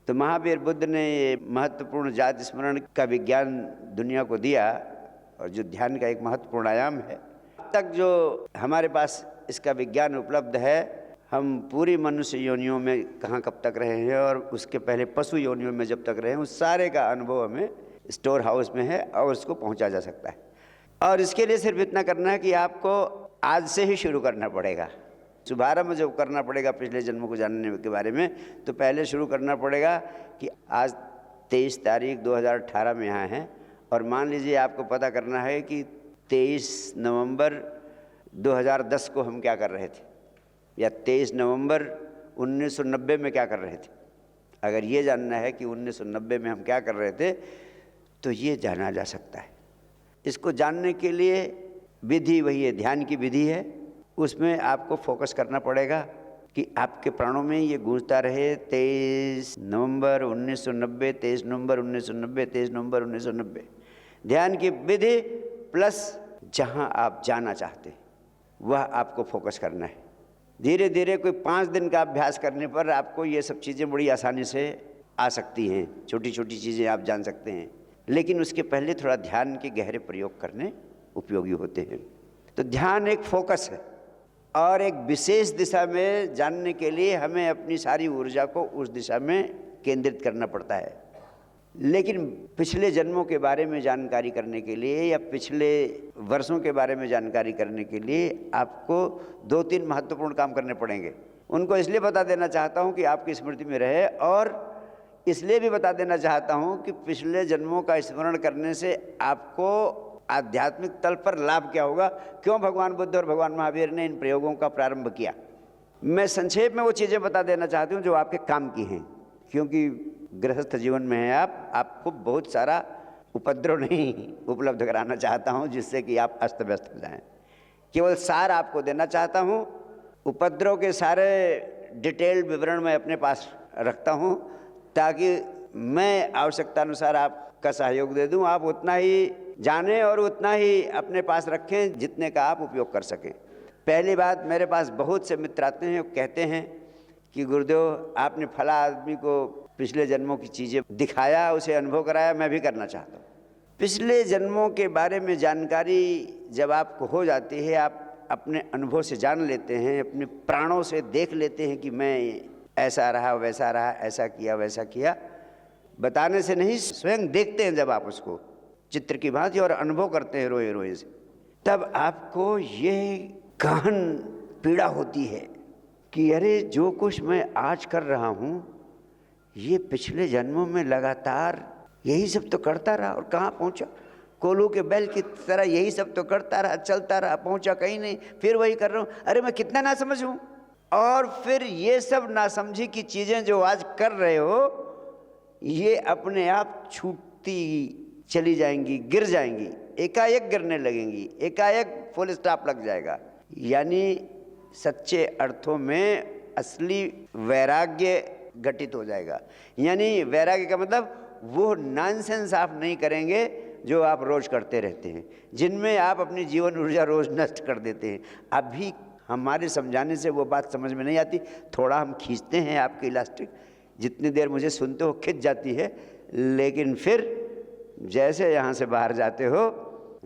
तो महावीर बुद्ध ने ये महत्वपूर्ण जाति स्मरण का विज्ञान दुनिया को दिया, और जो ध्यान का एक महत्वपूर्ण आयाम है। अब तक जो हमारे पास इसका विज्ञान उपलब्ध है, हम पूरी मनुष्य योनियों में कहाँ कब तक रहे हैं और उसके पहले पशु योनियों में जब तक रहे हैं, उस सारे का अनुभव हमें स्टोर हाउस में है और उसको पहुँचा जा सकता है। और इसके लिए सिर्फ इतना करना है कि आपको आज से ही शुरू करना पड़ेगा। शुभारंभ जो करना पड़ेगा पिछले जन्मों को जानने के बारे में, तो पहले शुरू करना पड़ेगा कि आज 23 तारीख 2018 में यहाँ हैं, और मान लीजिए आपको पता करना है कि 23 नवंबर 2010 को हम क्या कर रहे थे, या 23 नवंबर 1990 में क्या कर रहे थे। अगर ये जानना है कि 1990 में हम क्या कर रहे थे, तो ये जाना जा सकता है। इसको जानने के लिए विधि वही है, ध्यान की विधि है। उसमें आपको फोकस करना पड़ेगा कि आपके प्राणों में ये गूंजता रहे 23 नवंबर 1990, 23 नवंबर 1990, 23 नवंबर 1990। ध्यान की विधि प्लस जहाँ आप जाना चाहते हैं वह आपको फोकस करना है। धीरे धीरे कोई 5 दिन का अभ्यास करने पर आपको ये सब चीज़ें बड़ी आसानी से आ सकती हैं। छोटी छोटी चीज़ें आप जान सकते हैं, लेकिन उसके पहले थोड़ा ध्यान के गहरे प्रयोग करने उपयोगी होते हैं। तो ध्यान एक फोकस है, और एक विशेष दिशा में जानने के लिए हमें अपनी सारी ऊर्जा को उस दिशा में केंद्रित करना पड़ता है। लेकिन पिछले जन्मों के बारे में जानकारी करने के लिए या पिछले वर्षों के बारे में जानकारी करने के लिए आपको 2-3 महत्वपूर्ण काम करने पड़ेंगे। उनको इसलिए बता देना चाहता हूँ कि आपकी स्मृति में रहे, और इसलिए भी बता देना चाहता हूँ कि पिछले जन्मों का स्मरण करने से आपको आध्यात्मिक तल पर लाभ क्या होगा, क्यों भगवान बुद्ध और भगवान महावीर ने इन प्रयोगों का प्रारंभ किया। मैं संक्षेप में वो चीज़ें बता देना चाहती हूँ जो आपके काम की हैं, क्योंकि गृहस्थ जीवन में है आपको बहुत सारा उपद्रव नहीं उपलब्ध कराना चाहता हूँ जिससे कि आप अस्त व्यस्त हो जाएं। केवल सार आपको देना चाहता हूँ। उपद्रव के सारे डिटेल्ड विवरण मैं अपने पास रखता हूँ, ताकि मैं आवश्यकता अनुसार आपका सहयोग दे दूँ। आप उतना ही जानें और उतना ही अपने पास रखें जितने का आप उपयोग कर सकें। पहली बात, मेरे पास बहुत से मित्र आते हैं और कहते हैं कि गुरुदेव आपने फला आदमी को पिछले जन्मों की चीज़ें दिखाया, उसे अनुभव कराया, मैं भी करना चाहता हूँ। पिछले जन्मों के बारे में जानकारी जब आपको हो जाती है, आप अपने अनुभव से जान लेते हैं, अपने प्राणों से देख लेते हैं कि मैं ऐसा रहा वैसा रहा, ऐसा किया वैसा किया। बताने से नहीं, स्वयं देखते हैं जब आप उसको चित्र की भांति और अनुभव करते हैं रोए रोए से, तब आपको ये गहन पीड़ा होती है कि अरे जो कुछ मैं आज कर रहा हूँ ये पिछले जन्मों में लगातार यही सब तो करता रहा, और कहाँ पहुँचा। कोलू के बैल की तरह यही सब तो करता रहा, चलता रहा, पहुँचा कहीं नहीं, फिर वही कर रहा हूँ। अरे मैं कितना ना समझ हूँ। और फिर ये सब नासमझी की चीज़ें जो आज कर रहे हो, ये अपने आप छूटती चली जाएंगी, गिर जाएंगी, एकाएक गिरने लगेंगी, एकाएक फुल स्टॉप लग जाएगा। यानी सच्चे अर्थों में असली वैराग्य घटित हो जाएगा। यानी वैराग्य का मतलब वो नॉनसेंस आप नहीं करेंगे जो आप रोज करते रहते हैं, जिनमें आप अपनी जीवन ऊर्जा रोज नष्ट कर देते हैं। अभी हमारे समझाने से वो बात समझ में नहीं आती, थोड़ा हम खींचते हैं आपकी इलास्टिक, जितनी देर मुझे सुनते हो खिंच जाती है, लेकिन फिर जैसे यहाँ से बाहर जाते हो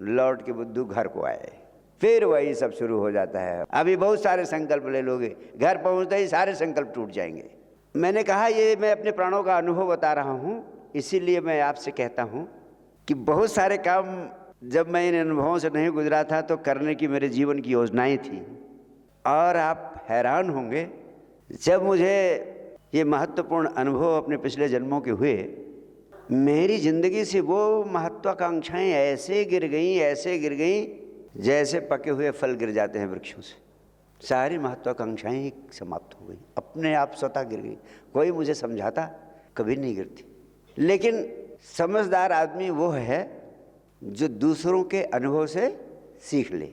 लौट के बुद्धू घर को आए, फिर वही सब शुरू हो जाता है। अभी बहुत सारे संकल्प ले लोगे, घर पहुँचते ही सारे संकल्प टूट जाएंगे। मैंने कहा ये मैं अपने प्राणों का अनुभव बता रहा हूँ, इसीलिए मैं आपसे कहता हूँ कि बहुत सारे काम जब मैं इन अनुभवों से नहीं गुजरा था तो करने की मेरे जीवन की योजनाएं थी, और आप हैरान होंगे जब मुझे ये महत्वपूर्ण अनुभव अपने पिछले जन्मों के हुए, मेरी ज़िंदगी से वो महत्वाकांक्षाएं ऐसे गिर गईं जैसे पके हुए फल गिर जाते हैं वृक्षों से। सारी महत्वाकांक्षाएं समाप्त हो गई, अपने आप स्वतः गिर गई। कोई मुझे समझाता कभी नहीं गिरती। लेकिन समझदार आदमी वो है जो दूसरों के अनुभव से सीख ले।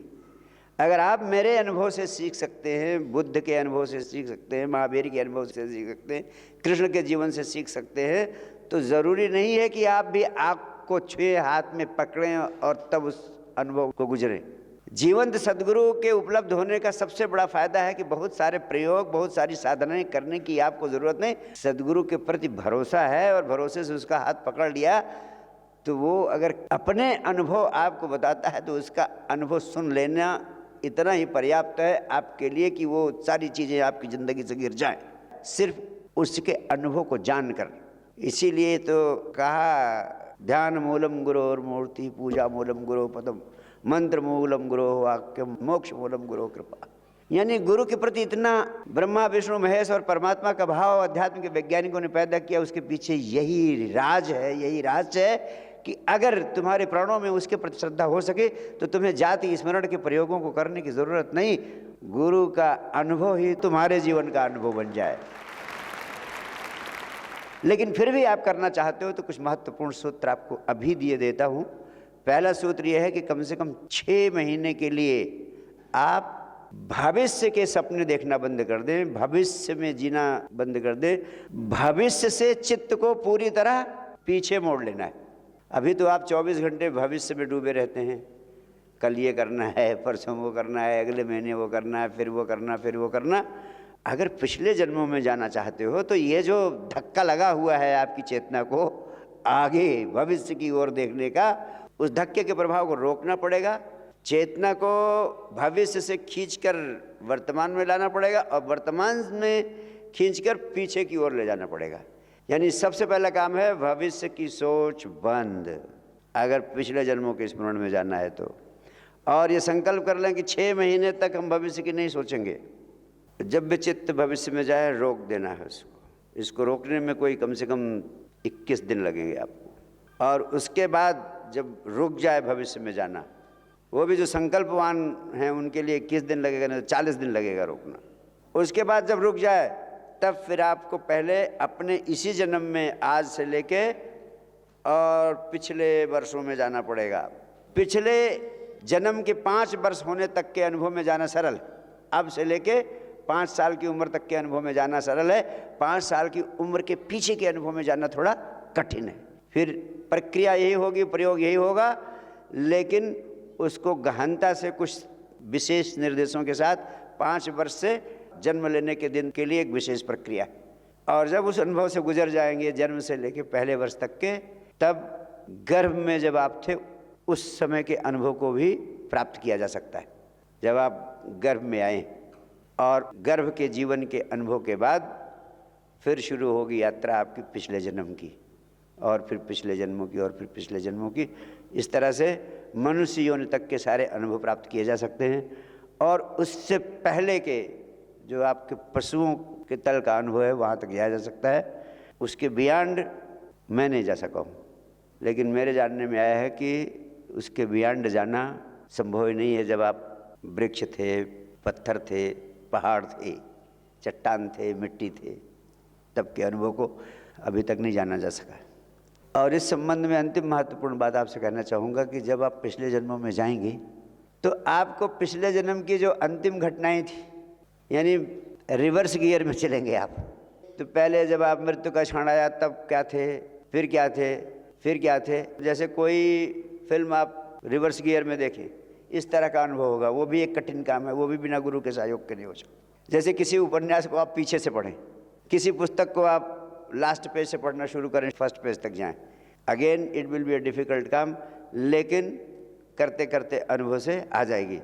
अगर आप मेरे अनुभव से सीख सकते हैं, बुद्ध के अनुभव से सीख सकते हैं, महावीर के अनुभव से सीख सकते हैं, कृष्ण के जीवन से सीख सकते हैं, तो ज़रूरी नहीं है कि आप भी आग को छुए, हाथ में पकड़ें और तब उस अनुभव को गुजरें। जीवंत सद्गुरु के उपलब्ध होने का सबसे बड़ा फायदा है कि बहुत सारे प्रयोग, बहुत सारी साधनाएं करने की आपको ज़रूरत नहीं। सद्गुरु के प्रति भरोसा है और भरोसे से उसका हाथ पकड़ लिया तो वो अगर अपने अनुभव आपको बताता है तो उसका अनुभव सुन लेना इतना ही पर्याप्त है आपके लिए कि वो सारी चीज़ें आपकी ज़िंदगी से गिर जाएं, सिर्फ उसके अनुभव को जानकर। इसीलिए तो कहा, ध्यान मूलम गुरोर मूर्ति, पूजा मूलम गुरो पदम, मंत्र मूलम गुरो वाक्यम, मोक्ष मूलम गुरो कृपा। यानी गुरु के प्रति इतना ब्रह्मा विष्णु महेश और परमात्मा का भाव अध्यात्म के वैज्ञानिकों ने पैदा किया। उसके पीछे यही राज है, यही राज है कि अगर तुम्हारे प्राणों में उसके प्रति श्रद्धा हो सके तो तुम्हें जाति स्मरण के प्रयोगों को करने की जरूरत नहीं, गुरु का अनुभव ही तुम्हारे जीवन का अनुभव बन जाए। लेकिन फिर भी आप करना चाहते हो तो कुछ महत्वपूर्ण सूत्र आपको अभी दिए देता हूं। पहला सूत्र यह है कि कम से कम 6 महीने के लिए आप भविष्य के सपने देखना बंद कर दें, भविष्य में जीना बंद कर दें, भविष्य से चित्त को पूरी तरह पीछे मोड़ लेना है। अभी तो आप 24 घंटे भविष्य में डूबे रहते हैं, कल ये करना है, परसों वो करना है, अगले महीने वो करना है, फिर वो करना, फिर वो करना। अगर पिछले जन्मों में जाना चाहते हो तो ये जो धक्का लगा हुआ है आपकी चेतना को आगे भविष्य की ओर देखने का, उस धक्के के प्रभाव को रोकना पड़ेगा। चेतना को भविष्य से खींचकर वर्तमान में लाना पड़ेगा और वर्तमान में खींचकर पीछे की ओर ले जाना पड़ेगा। यानी सबसे पहला काम है भविष्य की सोच बंद, अगर पिछले जन्मों के स्मरण में जाना है तो। और ये संकल्प कर लें कि 6 महीने तक हम भविष्य की नहीं सोचेंगे। जब भी चित्त भविष्य में जाए रोक देना है उसको। इसको रोकने में कोई कम से कम 21 दिन लगेंगे आपको। और उसके बाद जब रुक जाए भविष्य में जाना, वो भी जो संकल्पवान हैं उनके लिए 21 दिन लगेगा, नहीं तो 40 दिन लगेगा रोकना। उसके बाद जब रुक जाए तब फिर आपको पहले अपने इसी जन्म में आज से लेके और पिछले वर्षों में जाना पड़ेगा। पिछले जन्म के 5 वर्ष होने तक के अनुभव में जाना सरल, अब से लेके 5 साल की उम्र तक के अनुभव में जाना सरल है। 5 साल की उम्र के पीछे के अनुभव में जाना थोड़ा कठिन है। फिर प्रक्रिया यही होगी, प्रयोग यही होगा, लेकिन उसको गहनता से कुछ विशेष निर्देशों के साथ 5 वर्ष से जन्म लेने के दिन के लिए एक विशेष प्रक्रिया। और जब उस अनुभव से गुजर जाएंगे जन्म से लेके पहले वर्ष तक के, तब गर्भ में जब आप थे उस समय के अनुभव को भी प्राप्त किया जा सकता है। जब आप गर्भ में आए और गर्भ के जीवन के अनुभव के बाद फिर शुरू होगी यात्रा आपकी पिछले जन्म की, और फिर पिछले जन्मों की, और फिर पिछले जन्मों की। इस तरह से मनुष्य योनि तक के सारे अनुभव प्राप्त किए जा सकते हैं। और उससे पहले के जो आपके पशुओं के तल का अनुभव है वहाँ तक जाया जा सकता है। उसके बियॉन्ड मैं नहीं जा सका हूँ, लेकिन मेरे जानने में आया है कि उसके बियॉन्ड जाना संभव ही नहीं है। जब आप वृक्ष थे, पत्थर थे, पहाड़ थे, चट्टान थे, मिट्टी थे, तब के अनुभव को अभी तक नहीं जाना जा सका। और इस संबंध में अंतिम महत्वपूर्ण बात आपसे कहना चाहूँगा कि जब आप पिछले जन्मों में जाएंगे तो आपको पिछले जन्म की जो अंतिम घटनाएं थी, यानी रिवर्स गियर में चलेंगे आप। तो पहले जब आप मृत्यु का क्षण आया तब क्या थे, फिर क्या थे, फिर क्या थे। जैसे कोई फिल्म आप रिवर्स गियर में देखें, इस तरह का अनुभव होगा। वो भी एक कठिन काम है, वो भी बिना गुरु के सहयोग के नहीं हो सकता। जैसे किसी उपन्यास को आप पीछे से पढ़ें, किसी पुस्तक को आप लास्ट पेज से पढ़ना शुरू करें, फर्स्ट पेज तक जाएं, again it will be a difficult काम, लेकिन करते करते अनुभव से आ जाएगी।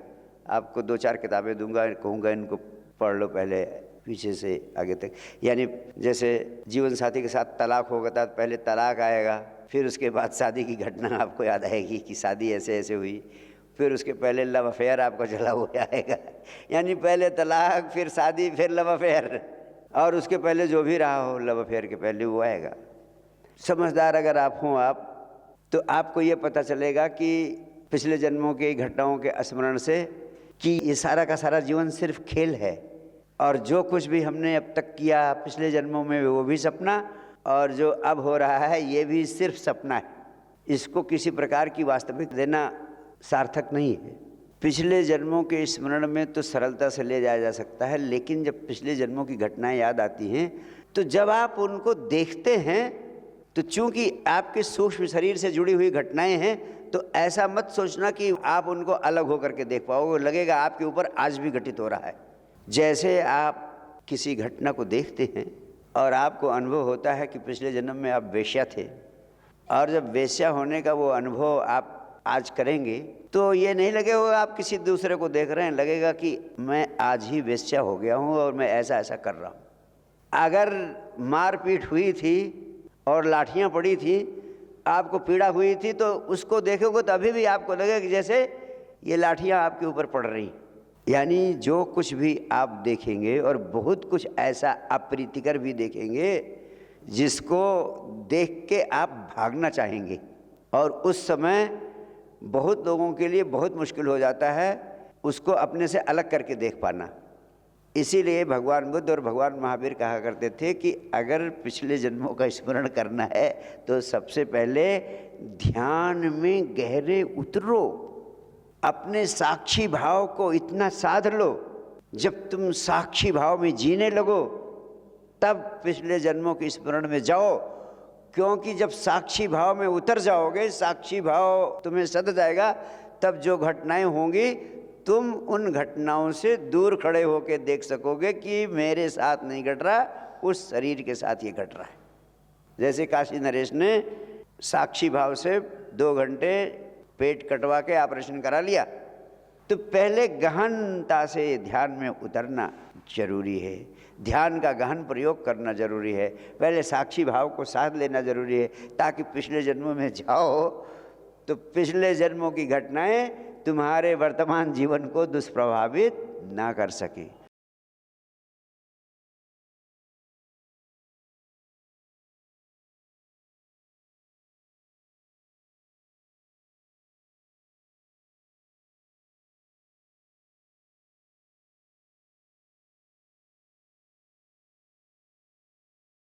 आपको 2-4 किताबें दूंगा, कहूँगा इनको पढ़ लो पहले पीछे से आगे तक। यानी जैसे जीवन साथी के साथ तलाक होगा तो पहले तलाक आएगा, फिर उसके बाद शादी की घटना आपको याद आएगी कि शादी ऐसे ऐसे हुई, फिर उसके पहले लव अफेयर आपको चला हुआ आएगा। यानी पहले तलाक, फिर शादी, फिर लव अफेयर, और उसके पहले जो भी रहा हो लव अफेयर के पहले वो आएगा। समझदार अगर आप हों आप, तो आपको ये पता चलेगा कि पिछले जन्मों की घटनाओं के स्मरण से कि ये सारा का सारा जीवन सिर्फ खेल है, और जो कुछ भी हमने अब तक किया पिछले जन्मों में वो भी सपना, और जो अब हो रहा है ये भी सिर्फ सपना है। इसको किसी प्रकार की वास्तविक देना सार्थक नहीं है। पिछले जन्मों के स्मरण में तो सरलता से ले जाया जा सकता है, लेकिन जब पिछले जन्मों की घटनाएं याद आती हैं तो जब आप उनको देखते हैं तो चूंकि आपके सूक्ष्म शरीर से जुड़ी हुई घटनाएं हैं, तो ऐसा मत सोचना कि आप उनको अलग होकर के देख पाओगे, लगेगा आपके ऊपर आज भी घटित हो रहा है। जैसे आप किसी घटना को देखते हैं और आपको अनुभव होता है कि पिछले जन्म में आप वेश्या थे, और जब वेश्या होने का वो अनुभव आप आज करेंगे तो ये नहीं लगेगा आप किसी दूसरे को देख रहे हैं, लगेगा कि मैं आज ही वेश्या हो गया हूँ और मैं ऐसा ऐसा कर रहा हूँ। अगर मारपीट हुई थी और लाठियाँ पड़ी थी, आपको पीड़ा हुई थी, तो उसको देखोगे तो अभी भी आपको लगेगा कि जैसे ये लाठियाँ आपके ऊपर पड़ रही। यानी जो कुछ भी आप देखेंगे, और बहुत कुछ ऐसा अप्रीतिकर भी देखेंगे जिसको देख के आप भागना चाहेंगे, और उस समय बहुत लोगों के लिए बहुत मुश्किल हो जाता है उसको अपने से अलग करके देख पाना। इसीलिए भगवान बुद्ध और भगवान महावीर कहा करते थे कि अगर पिछले जन्मों का स्मरण करना है तो सबसे पहले ध्यान में गहरे उतरो, अपने साक्षी भाव को इतना साध लो, जब तुम साक्षी भाव में जीने लगो तब पिछले जन्मों के स्मरण में जाओ। क्योंकि जब साक्षी भाव में उतर जाओगे, साक्षी भाव तुम्हें सध जाएगा, तब जो घटनाएं होंगी तुम उन घटनाओं से दूर खड़े होकर देख सकोगे कि मेरे साथ नहीं घट रहा, उस शरीर के साथ ये घट रहा है। जैसे काशी नरेश ने साक्षी भाव से 2 घंटे पेट कटवा के ऑपरेशन करा लिया, तो पहले गहनता से ध्यान में उतरना जरूरी है, ध्यान का गहन प्रयोग करना जरूरी है, पहले साक्षी भाव को साध लेना जरूरी है, ताकि पिछले जन्मों में जाओ तो पिछले जन्मों की घटनाएं तुम्हारे वर्तमान जीवन को दुष्प्रभावित ना कर सके।